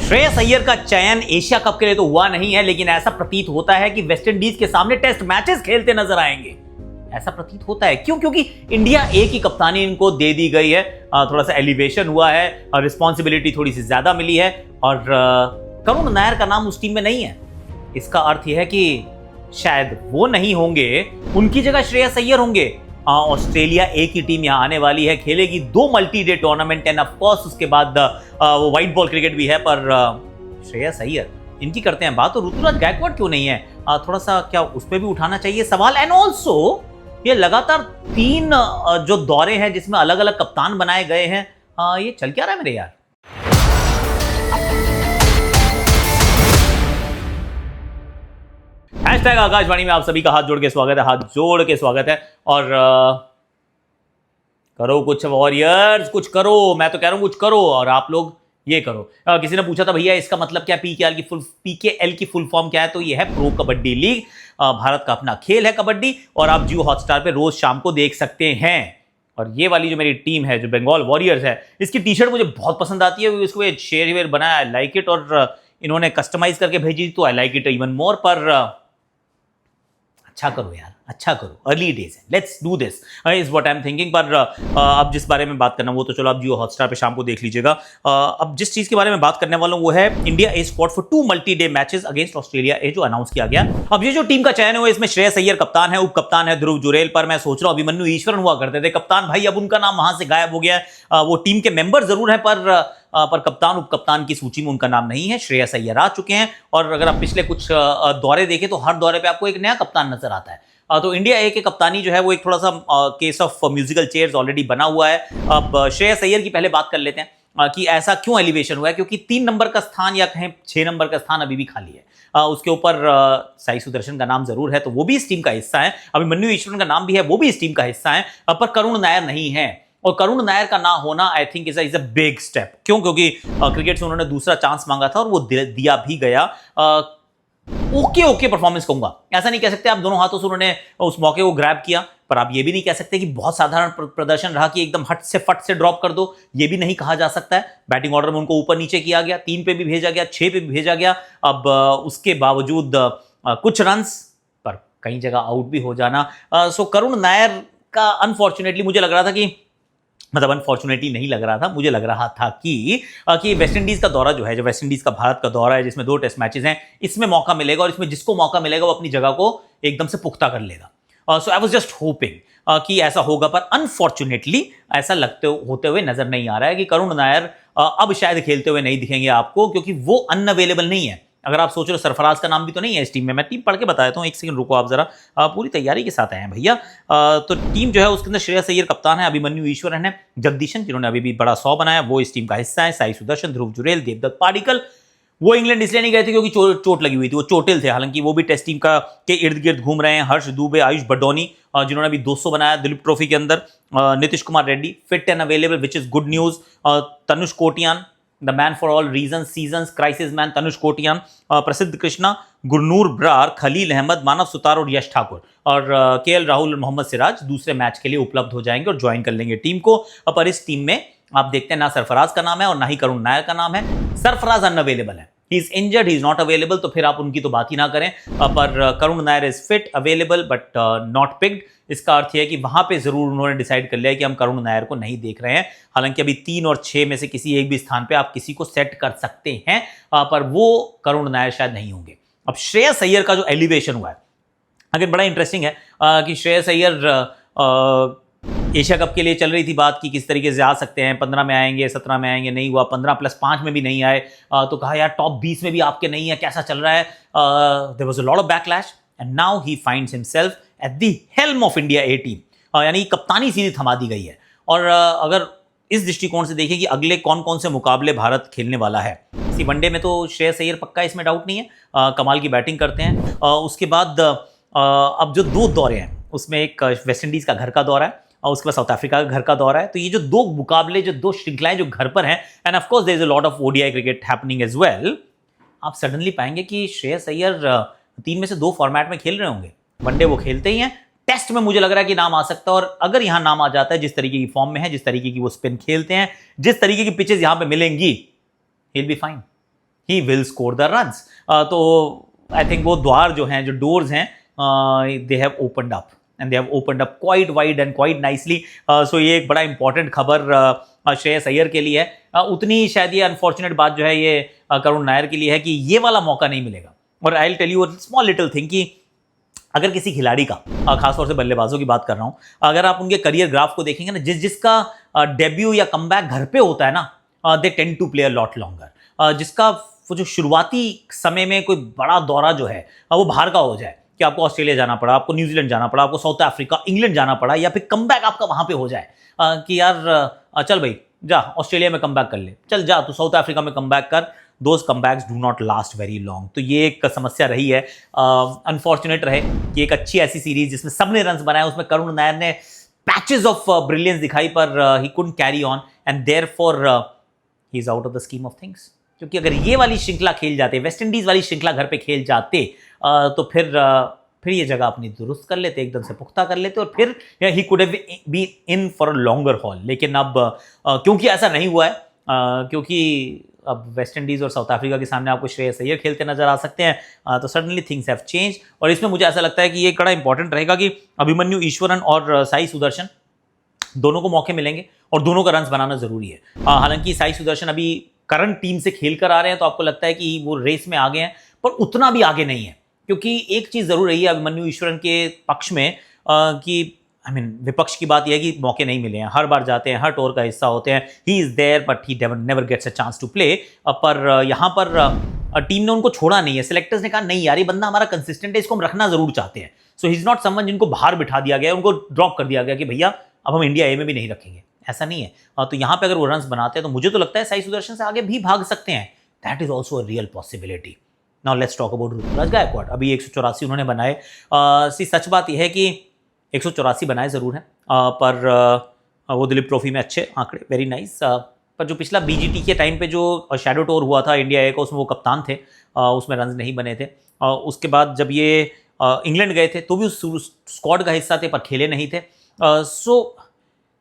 श्रेयस अय्यर का चयन Asia cup के लिए तो हुआ नहीं है, लेकिन ऐसा प्रतीत होता है कि वेस्टइंडीज के सामने टेस्ट मैचेस खेलते नजर आएंगे। ऐसा प्रतीत होता है क्यों? क्योंकि इंडिया ए की कप्तानी इनको दे दी गई है, थोड़ा सा एलिवेशन हुआ है और रिस्पॉन्सिबिलिटी थोड़ी सी ज्यादा मिली है, और करुण नायर का नाम उस टीम में नहीं है। इसका अर्थ यह है कि शायद वो नहीं होंगे, उनकी जगह श्रेयस अय्यर होंगे। ऑस्ट्रेलिया ए की टीम यहाँ आने वाली है, खेलेगी 2 multi-day tournament and of course उसके बाद वो व्हाइट बॉल क्रिकेट भी है। पर श्रेयस अय्यर इनकी करते हैं बात, तो ऋतुराज गायकवाड़ क्यों नहीं है? थोड़ा सा क्या उस पर भी उठाना चाहिए सवाल। एंड ऑल्सो ये लगातार 3 जो दौरे हैं जिसमें अलग अलग कप्तान बनाए गए हैं, ये चल क्या रहा है मेरे यार? हैशटैग आकाशवाणी में आप सभी का हाथ जोड़ के स्वागत है, हाथ जोड़ के स्वागत है। और करो कुछ वॉरियर्स, कुछ करो, मैं तो कह रहा हूं कुछ करो और आप लोग ये करो। किसी ने पूछा था भैया इसका मतलब क्या, पीकेएल की फुल फॉर्म क्या है? तो ये है प्रो कबड्डी लीग। भारत का अपना खेल है कबड्डी, और आप जियो हॉटस्टार पे रोज शाम को देख सकते हैं। और ये वाली जो मेरी टीम है, जो बंगाल वॉरियर्स है, इसकी टी शर्ट मुझे बहुत पसंद आती है। इसको शेयर वेयर बनाया, आई लाइक इट, और इन्होंने कस्टमाइज करके भेजी तो I like it even more. पर अच्छा करो यार, अच्छा करो, अर्ली डेज है, let's do this is what I am thinking. पर अब जिस बारे में बात करना वो तो चलो आप जियो हॉटस्टार पे शाम को देख लीजिएगा। अब जिस चीज के बारे में बात करने वाला हूं वो है India A squad for 2 multi-day matches against Australia A, जो अनाउंस किया गया। अब ये जो टीम का चयन है इसमें श्रेयस अय्यर कप्तान है, उप कप्तान है ध्रुव जुरेल। पर मैं सोच रहा हूं अभिमन्यु ईश्वरन हुआ करते थे कप्तान, भाई अब उनका नाम वहां से गायब हो गया है। वो टीम के मेंबर जरूर है, पर कप्तान उप कप्तान की सूची में उनका नाम नहीं है। श्रेयस अय्यर आ चुके हैं, और अगर आप पिछले कुछ दौरे देखें तो हर दौरे पे आपको एक नया कप्तान नजर आता है। तो इंडिया ए के कप्तानी जो है वो एक थोड़ा सा case of musical chairs already बना हुआ है। अब श्रेयस अय्यर की पहले बात कर लेते हैं कि ऐसा क्यों एलिवेशन हुआ है। क्योंकि 3 नंबर का स्थान या कहें 6 नंबर का स्थान अभी भी खाली है। उसके ऊपर साई सुदर्शन का नाम जरूर है, तो वो भी इस टीम का हिस्सा है। अभिमन्यु ईश्वरन का नाम भी है, वो भी इस टीम का हिस्सा है। पर करुण नायर नहीं है, और करुण नायर का ना होना I think is a big step. क्यों? क्योंकि क्रिकेट से उन्होंने दूसरा चांस मांगा था और वो दिया भी गया। ओके परफॉर्मेंस कहूंगा, ऐसा नहीं कह सकते आप दोनों हाथों से उन्होंने उस मौके को ग्रैब किया, पर आप ये भी नहीं कह सकते कि बहुत साधारण प्रदर्शन रहा कि एकदम हट से फट से ड्रॉप कर दो, ये भी नहीं कहा जा सकता है। बैटिंग ऑर्डर में उनको ऊपर नीचे किया गया, 3 पे भी भेजा गया, 6 पे भी भेजा गया। अब उसके बावजूद कुछ रन्स पर कई जगह आउट भी हो जाना। सो करुण नायर का अनफॉर्चुनेटली मुझे लग रहा था कि, मतलब अनफॉर्चुनेटली नहीं लग रहा था, मुझे लग रहा था कि वेस्ट इंडीज का दौरा जो है, जो वेस्ट इंडीज का भारत का दौरा है जिसमें 2 टेस्ट मैचेस हैं, इसमें मौका मिलेगा, और इसमें जिसको मौका मिलेगा वो अपनी जगह को एकदम से पुख्ता कर लेगा। सो आई वाज जस्ट होपिंग कि ऐसा होगा, पर अनफॉर्चुनेटली ऐसा होते हुए नजर नहीं आ रहा है कि करुण नायर अब शायद खेलते हुए नहीं दिखेंगे आपको, क्योंकि वो अनअवेलेबल नहीं है। अगर आप सोच रहे हो सरफराज का नाम भी तो नहीं है इस टीम में, मैं टीम पढ़ के बताता हूँ, एक सेकंड रुको आप जरा, पूरी तैयारी के साथ आए हैं भैया। तो टीम जो है उसके अंदर श्रेयस अय्यर कप्तान है, अभिमन्यु ईश्वरन है, जगदीशन जिन्होंने अभी भी बड़ा 100 बनाया वो इस टीम का हिस्सा है, साई सुदर्शन, ध्रुव जुरेल, देवदत्त पाडिक्कल। वो इंग्लैंड इसलिए नहीं गए थे क्योंकि चोट लगी हुई थी, वो चोटिल थे, हालांकि वो भी टेस्ट टीम के इर्द गिर्द घूम रहे हैं। हर्ष दुबे, आयुष बडोनी जिन्होंने अभी 200 बनाया दिलीप ट्रॉफी के अंदर, Nitish Kumar Reddy fit and available which is good news. Tanush Kotian, the man for all reason seasons crisis man Tanush Kotian, Prasidh Krishna, Gurnoor Brar, Khalil Ahmad, मानव सुतार और यश ठाकुर, और केएल राहुल और मोहम्मद सिराज दूसरे मैच के लिए उपलब्ध हो जाएंगे और ज्वाइन कर लेंगे टीम को। पर इस टीम में आप देखते हैं ना सरफराज का नाम है और ना ही करुण नायर का नाम है। सरफराज अनअवेलेबल है, he is injured, he is not available, तो फिर आप उनकी तो बात ही ना करें। पर Karun Nair is fit, available but not picked. इसका अर्थ है कि वहां पे जरूर उन्होंने डिसाइड कर लिया कि हम करुण नायर को नहीं देख रहे हैं। हालांकि अभी 3 और 6 में से किसी एक भी स्थान पे आप किसी को सेट कर सकते हैं, पर वो करुण नायर शायद नहीं होंगे। अब श्रेयस अय्यर का जो एलिवेशन हुआ है अगर बड़ा इंटरेस्टिंग है कि श्रेयस अय्यर एशिया कप के लिए चल रही थी बात कि किस तरीके से आ सकते हैं, 15 में आएंगे, 17 में आएंगे, नहीं हुआ, 15+5 में भी नहीं आए। तो कहा यार टॉप 20 में भी आपके नहीं है, कैसा चल रहा है। There was a lot of backlash and now he finds himself at the helm of India A team, यानी कप्तानी सीधी थमा दी गई है। और अगर इस दृष्टिकोण से देखें कि अगले कौन कौन से मुकाबले भारत खेलने वाला है, इसी वनडे में तो श्रेयस अय्यर पक्का, इसमें डाउट नहीं है, कमाल की बैटिंग करते हैं। उसके बाद अब जो 2 दौरे हैं उसमें एक वेस्ट इंडीज का घर का दौरा है और उसके बाद साउथ अफ्रीका का घर का दौरा है। तो ये जो 2 मुकाबले, जो 2 श्रृंखलाएं जो घर पर हैं, and of course there is a lot of ODI cricket happening as well, आप सडनली पाएंगे कि श्रेयस अय्यर 3 में से 2 फॉर्मेट में खेल रहे होंगे। वनडे वो खेलते ही हैं, टेस्ट में मुझे लग रहा है कि नाम आ सकता है, और अगर यहां नाम आ जाता है, जिस तरीके की फॉर्म में है, जिस तरीके की वो स्पिन खेलते हैं, जिस तरीके की पिचेस यहां पे मिलेंगी, he will be fine. He will score the runs. तो आई थिंक वो द्वार जो हैं, जो डोर्स हैं, they have opened up and they have opened up quite wide and quite nicely. So ये एक बड़ा इंपॉर्टेंट खबर श्रेयस अय्यर के लिए है। उतनी शायद ये अनफॉर्चुनेट बात जो है ये करुण नायर के लिए है कि ये वाला मौका नहीं मिलेगा। और I will tell you small little thing कि अगर किसी खिलाड़ी का, खासतौर से बल्लेबाजों की बात कर रहा हूं, अगर आप उनके करियर ग्राफ को देखेंगे ना, जिसका डेब्यू या कमबैक घर पे होता है ना, they tend to play a lot longer. जिसका वो जो शुरुआती समय में कोई बड़ा दौरा जो है वो बाहर का हो जाए, कि आपको ऑस्ट्रेलिया जाना पड़ा, आपको न्यूजीलैंड जाना पड़ा, आपको साउथ अफ्रीका, इंग्लैंड जाना पड़ा, या फिर कमबैक आपका वहां पे हो जाए कि यार चल भाई जा ऑस्ट्रेलिया में कमबैक कर ले, चल जा तू साउथ अफ्रीका में कमबैक कर, those comebacks do not last very long. तो ये एक समस्या रही है। अनफॉर्चुनेट रहे कि एक अच्छी ऐसी सीरीज जिसमें सबने रन्स बनाए, उसमें करुण नायर ने पैचेस ऑफ ब्रिलियंस दिखाई, पर he couldn't carry on and therefore he is out of the scheme of things. क्योंकि अगर ये वाली श्रृंखला खेल जाते, वेस्ट इंडीज वाली श्रृंखला घर पे खेल जाते, तो फिर ये जगह अपनी दुरुस्त कर लेते, एकदम से पुख्ता कर लेते, और फिर he could have be in for a longer hall. लेकिन अब क्योंकि ऐसा नहीं हुआ है, क्योंकि अब वेस्ट इंडीज और साउथ अफ्रीका के सामने आपको श्रेयस अय्यर खेलते नजर आ सकते हैं, तो सडनली थिंग्स हैव चेंज। और इसमें मुझे ऐसा लगता है कि ये बड़ा इंपॉर्टेंट रहेगा कि अभिमन्यु ईश्वरन और साई सुदर्शन दोनों को मौके मिलेंगे और दोनों का रन्स बनाना जरूरी है। हालांकि साई सुदर्शन अभी करंट टीम से खेल कर आ रहे हैं, तो आपको लगता है कि वो रेस में आगे हैं, पर उतना भी आगे नहीं है। क्योंकि एक चीज जरूर रही है अभिमन्यु ईश्वरन के पक्ष में कि विपक्ष की बात यह है कि मौके नहीं मिले हैं, हर बार जाते हैं, हर टूर का हिस्सा होते हैं, he is there but he never gets a chance to play. पर यहाँ पर टीम ने उनको छोड़ा नहीं है, सिलेक्टर्स ने कहा नहीं यार ये बंदा हमारा कंसिस्टेंट है, इसको हम रखना जरूर चाहते हैं। सो ही इज नॉट समवन जिनको बाहर बिठा दिया गया, उनको ड्रॉप कर दिया गया कि भैया अब हम इंडिया ए में भी नहीं रखेंगे, ऐसा नहीं है। तो यहाँ पे अगर वो रन्स बनाते हैं तो मुझे तो लगता है साई सुदर्शन से आगे भी भाग सकते हैं। That is also a real possibility. Now let's talk about Ruturaj Gaikwad. अभी 184 उन्होंने बनाए। सच बात यह है कि 184 बनाए जरूर हैं, पर वो दिलीप ट्रॉफी में अच्छे आंकड़े, वेरी नाइस। पर जो पिछला बीजीटी के टाइम पे जो शैडो टूर हुआ था इंडिया ए का, उसमें वो कप्तान थे, उसमें रन्स नहीं बने थे। उसके बाद जब ये इंग्लैंड गए थे तो भी उस स्क्वाड का हिस्सा थे, पर खेले नहीं थे। सो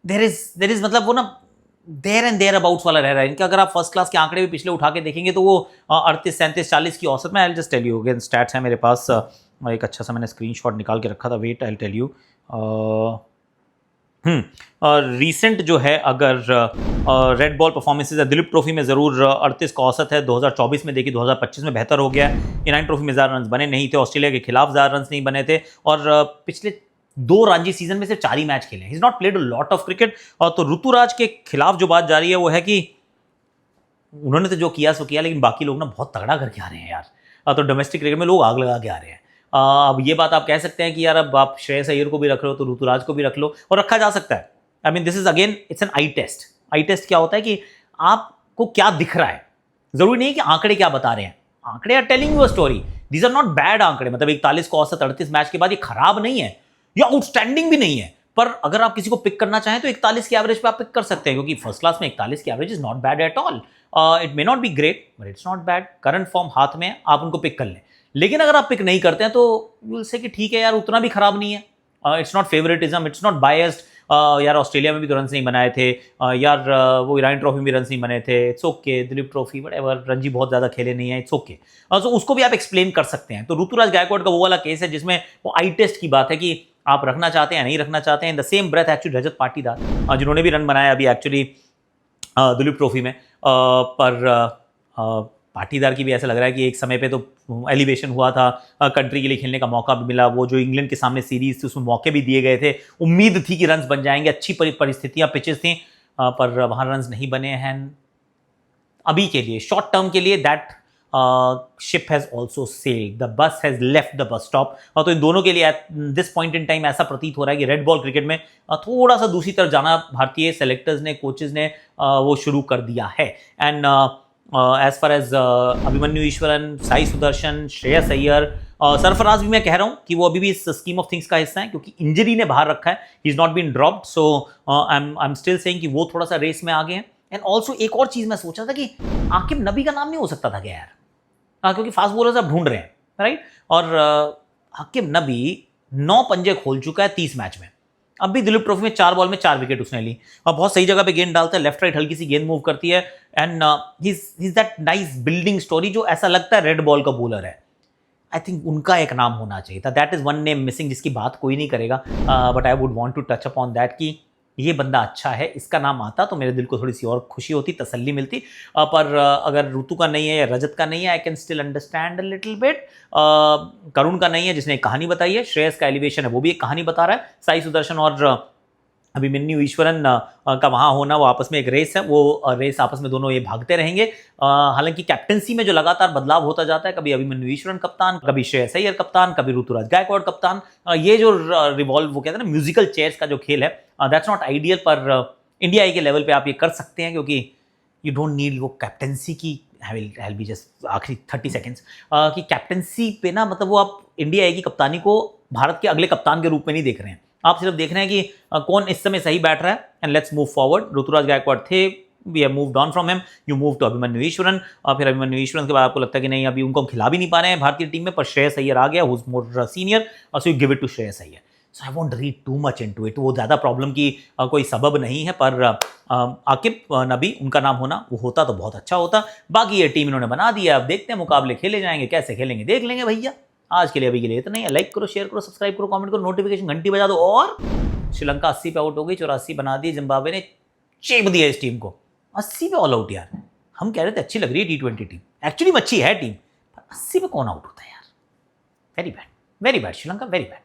देर इज मतलब वो ना देयर एंड देयर अबाउट्स वाला रह रहा है इनका। अगर आप फर्स्ट क्लास के आंकड़े भी पिछले उठा के देखेंगे तो वो 38, 37, 40 की औसत में, I will just tell you again, stats है मेरे पास, एक अच्छा सा मैंने स्क्रीनशॉट निकाल के रखा था, wait I will tell you. Recent जो है अगर रेड बॉल परफॉर्मेंसेज है, दिलीप ट्रॉफी में ज़रूर 38 का औसत है, 2024 में देखिए 2025 में बेहतर हो गया है। इन ट्रॉफी में ज़्यादा रन बने नहीं थे, ऑस्ट्रेलिया के खिलाफ ज़्यादा रन नहीं बने थे, और पिछले 2 रणजी सीजन में सिर्फ 4 ही मैच खेले। ही is not played a lot of cricket. तो ऋतुराज के खिलाफ जो बात जा रही है वो है कि उन्होंने तो जो किया सो किया, लेकिन बाकी लोग ना बहुत तगड़ा करके आ रहे हैं यार। तो डोमेस्टिक क्रिकेट में लोग आग लगा के आ रहे हैं। अब ये बात आप कह सकते हैं कि यार अब आप श्रेयस अय्यर को भी रख रहे हो तो ऋतुराज को भी रख लो, और रखा जा सकता है। I mean this is again it's an I test. I test क्या होता है कि आपको क्या दिख रहा है, जरूरी नहीं है कि आंकड़े क्या बता रहे हैं। आंकड़े are telling you a story, these are not bad आंकड़े। मतलब 41 का औसत 38 मैच के बाद ये खराब नहीं है या आउटस्टैंडिंग भी नहीं है, पर अगर आप किसी को पिक करना चाहें तो 41 की एवरेज पे आप पिक कर सकते हैं, क्योंकि फर्स्ट क्लास में 41 की average is not bad at all. It may not be great but it's not bad. Current form हाथ में, आप उनको पिक कर लें। लेकिन अगर आप पिक नहीं करते हैं तो यू विल से कि ठीक है यार उतना भी खराब नहीं है। It's not favouritism, it's not biased. यार ऑस्ट्रेलिया में भी तो रन नहीं बनाए थे, यार वो ईरानी ट्रॉफी में रन नहीं बने थे, it's okay. Dilip trophy whatever, Ranji बहुत ज़्यादा खेले नहीं है, इट्स ओके। सो उसको भी आप एक्सप्लेन कर सकते हैं। तो ऋतुराज गायकवाड का वो वाला केस है जिसमें वो आई टेस्ट की बात है कि आप रखना चाहते हैं नहीं रखना चाहते हैं। In the same breath actually Rajat Patidar, जिन्होंने भी रन बनाया अभी एक्चुअली दिलीप ट्रॉफी में, पर पाटीदार की भी ऐसा लग रहा है कि एक समय पे तो एलिवेशन हुआ था, कंट्री के लिए खेलने का मौका भी मिला। वो जो इंग्लैंड के सामने सीरीज थी उसमें मौके भी दिए गए थे, उम्मीद थी कि रन्स बन जाएंगे, अच्छी परिस्थितियां पिचेस थी, पर वहाँ रन्स नहीं बने हैं। अभी के लिए शॉर्ट टर्म के लिए that ship has also sailed, the bus has left the bus stop. तो इन दोनों के लिए at this point in time ऐसा प्रतीत हो रहा है कि रेड बॉल क्रिकेट में थोड़ा सा दूसरी तरफ जाना भारतीय सेलेक्टर्स ने, कोचेज ने वो शुरू कर दिया है। And as far as Abhimanyu Easwaran, Sai Sudharsan, Shreyas Iyer, Sarfaraz भी मैं कह रहा हूँ कि वो अभी भी इस स्कीम ऑफ थिंग्स का हिस्सा है, क्योंकि इंजरी ने बाहर रखा है, he is not been dropped. So I am still saying कि वो थोड़ा सा रेस में आगे हैं। एंड ऑल्सो एक और चीज मैं सोच रहा था कि आकिब नबी का नाम नहीं हो सकता था क्या यार, क्योंकि फास्ट बॉलर्स आप ढूंढ रहे हैं, राइट। और आकिब नबी 9 पंजे खोल चुका है 30 मैच में, अब भी दिलीप ट्रॉफी में 4 बॉल में 4 विकेट उसने ली और बहुत सही जगह पे गेंद डालता है, लेफ्ट राइट हल्की सी गेंद मूव करती है and he is that nice building story जो ऐसा लगता है रेड बॉल का बॉलर है। आई थिंक उनका एक नाम होना चाहिए था, that is one name missing जिसकी बात कोई नहीं करेगा, but I would want to touch upon that कि ये बंदा अच्छा है, इसका नाम आता तो मेरे दिल को थोड़ी सी और खुशी होती, तसल्ली मिलती। पर अगर ऋतु का नहीं है या रजत का नहीं है, I can still understand a little bit. Karun का नहीं है जिसने एक कहानी बताई है, श्रेयस का एलिवेशन है वो भी एक कहानी बता रहा है, साई सुदर्शन और अभिमन्यु ईश्वरन का वहाँ होना, वो आपस में एक रेस है, वो रेस आपस में दोनों ये भागते रहेंगे। हालांकि कैप्टनसी में जो लगातार बदलाव होता जाता है, कभी अभिमन्यु ईश्वरन कप्तान, कभी श्रेयस अय्यर कप्तान, कभी ऋतुराज गायकवाड़ कप्तान, ये जो रिवॉल्व वो कहते हैं ना म्यूजिकल चेयर्स का जो खेल है, दैट्स नॉट आइडियल, पर इंडिया के लेवल पे आप ये कर सकते हैं क्योंकि यू डोंट नीड वो कैप्टनसी की। आई बी जस्ट आखिरी 30 सेकेंड्स कि कैप्टनसी पे ना, मतलब वो आप इंडिया की कप्तानी को भारत के अगले कप्तान के रूप में नहीं देख रहे हैं, आप सिर्फ देख रहे हैं कि कौन इस समय सही बैठ रहा है and let's move forward. Ruturaj Gaikwad थे, we have moved on from him, you move to Abhimanyu Easwaran, और फिर अभिमन्यु ईश्वरन के बाद आपको लगता है कि नहीं अभी उनको हम खिला भी नहीं पा रहे हैं भारतीय टीम में, पर श्रेयस अय्यर आ गया, who is more senior, so you give it to Shreyas Iyer. So I won't read too much into it, वो ज़्यादा प्रॉब्लम की कोई सबब नहीं है, पर आकिब नबी उनका नाम होना वो होता तो बहुत अच्छा होता। बाकी ये टीम इन्होंने बना दिया, अब देखते हैं मुकाबले खेले जाएंगे, कैसे खेलेंगे देख लेंगे भैया। आज के लिए अभी के लिए इतना ही है, लाइक करो, शेयर करो, सब्सक्राइब करो, कमेंट करो, नोटिफिकेशन घंटी बजा दो। और श्रीलंका 80 पे आउट हो गई, 84 बना दी, जिम्बाब्वे ने चेप दिया इस टीम को 80 पे ऑल आउट। यार हम कह रहे थे अच्छी लग रही है T20 टीम, एक्चुअली अच्छी है टीम, पर 80 पे कौन आउट होता है यार। Very bad Sri Lanka, very bad.